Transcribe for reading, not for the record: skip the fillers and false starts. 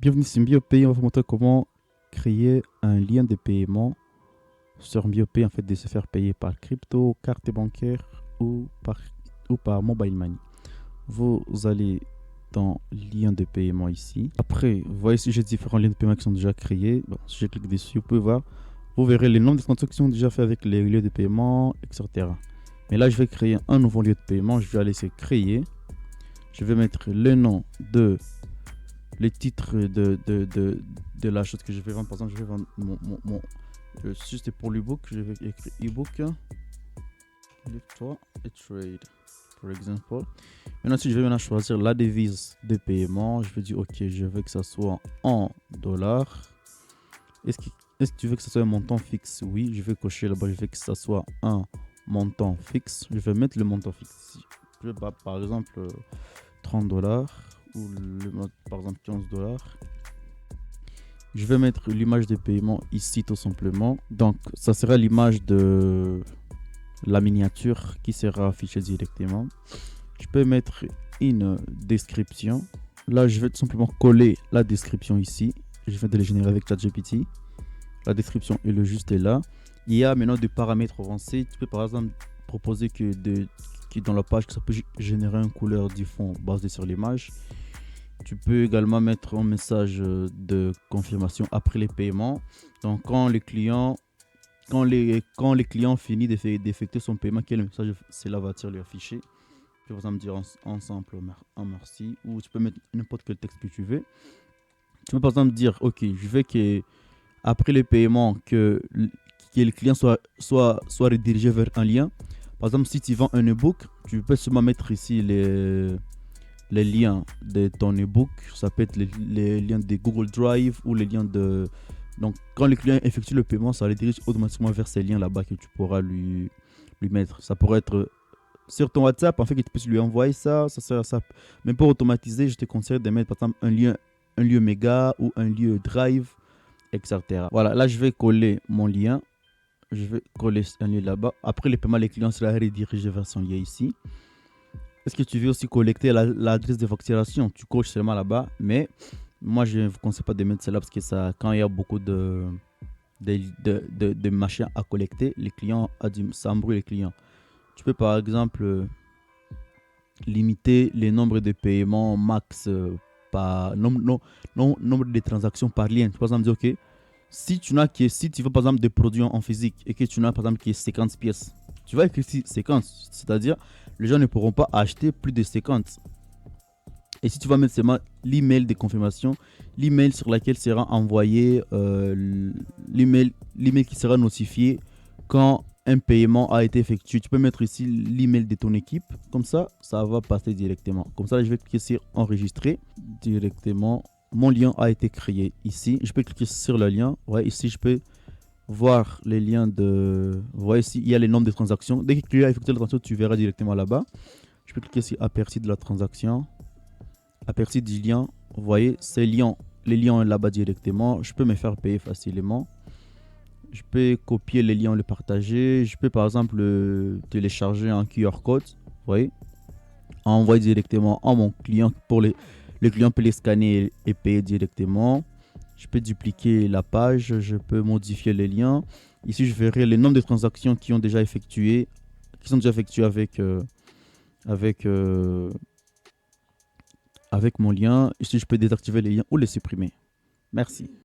Bienvenue sur MioPay, on va vous montrer comment créer un lien de paiement sur MioPay, en fait, de se faire payer par crypto, carte bancaire ou par mobile money. Vous allez dans lien de paiement ici. Après, vous voyez ici, j'ai différents liens de paiement qui sont déjà créés. Bon, si je clique dessus, vous pouvez voir, vous verrez les nombres de transactions déjà fait avec les lieux de paiement, etc. Mais là, je vais créer un nouveau lieu de paiement. Je vais aller sur créer. Je vais mettre le nom de les titres de la chose que je vais vendre. Par exemple, je vais vendre si c'était pour l'ebook, je vais écrire ebook. Live-toi et trade, par exemple. Maintenant, si je vais maintenant choisir la devise de paiement, je vais dire ok, je veux que ça soit en dollars. Est-ce que tu veux que ça soit un montant fixe? Oui, je vais cocher là-bas, je veux que ça soit un montant fixe. Je vais mettre le montant fixe ici. Je vais, par exemple, 30 dollars ou par exemple 15 dollars. Je vais mettre l'image de paiement ici tout simplement. Donc ça sera l'image de la miniature qui sera affichée directement. Je peux mettre une description. Là je vais tout simplement coller la description ici. Je viens de les générer avec ChatGPT. La description et le juste est là. Il y a maintenant des paramètres avancés. Tu peux par exemple proposer que dans la page que ça peut générer une couleur du fond basée sur l'image. Tu peux également mettre un message de confirmation après les paiements. Donc quand les clients finissent d'effectuer son paiement, quel message cela va-t-il lui afficher? Tu peux par exemple dire ensemble un merci, ou tu peux mettre n'importe quel texte que tu veux. Tu peux par exemple dire ok, je veux que après les paiements que le client soit redirigé vers un lien. Par exemple, si tu vends un ebook, tu peux seulement mettre ici les liens de ton ebook. Ça peut être les liens de Google Drive ou les liens de... Donc, quand le client effectue le paiement, ça les dirige automatiquement vers ces liens là-bas que tu pourras lui mettre. Ça pourrait être sur ton WhatsApp, en fait, que tu puisses lui envoyer ça. Mais pour automatiser, je te conseille de mettre, par exemple, un lieu méga ou un lieu drive, etc. Voilà, là, je vais coller mon lien. Je vais coller un lien là-bas. Après le paiement, les clients seront redirigés vers son lien ici. Est-ce que tu veux aussi collecter l'adresse de facturation? Tu coches seulement là-bas. Mais moi, je ne vous conseille pas de mettre cela parce que ça, quand il y a beaucoup de machins à collecter, les clients, ça embrouille les clients. Tu peux par exemple limiter les nombres de paiements max par nombre de transactions par lien. Tu peux par exemple dire ok, si tu veux par exemple des produits en physique et que tu n'as par exemple qui est 50 pièces, tu vas écrire 50, c'est-à-dire les gens ne pourront pas acheter plus de 50. Et si tu vas mettre seulement l'email de confirmation, l'email sur laquelle sera envoyé, l'email qui sera notifié quand un paiement a été effectué. Tu peux mettre ici l'email de ton équipe, comme ça va passer directement. Comme ça, je vais cliquer sur enregistrer directement. Mon lien a été créé ici. Je peux cliquer sur le lien. Ouais, ici, je peux voir les liens de... Vous voyez ici, il y a les nombres de transactions. Dès que tu as effectué la transaction, tu verras directement là-bas. Je peux cliquer sur aperçu de la transaction. Aperçu du lien. Vous voyez, les liens là-bas directement. Je peux me faire payer facilement. Je peux copier les liens, le partager. Je peux par exemple télécharger un QR code. Vous voyez, envoyer directement à mon client pour le client peut les scanner et payer directement. Je peux dupliquer la page, je peux modifier les liens. Ici, je verrai les nombres de transactions qui sont déjà effectuées avec mon lien. Ici, je peux désactiver les liens ou les supprimer. Merci.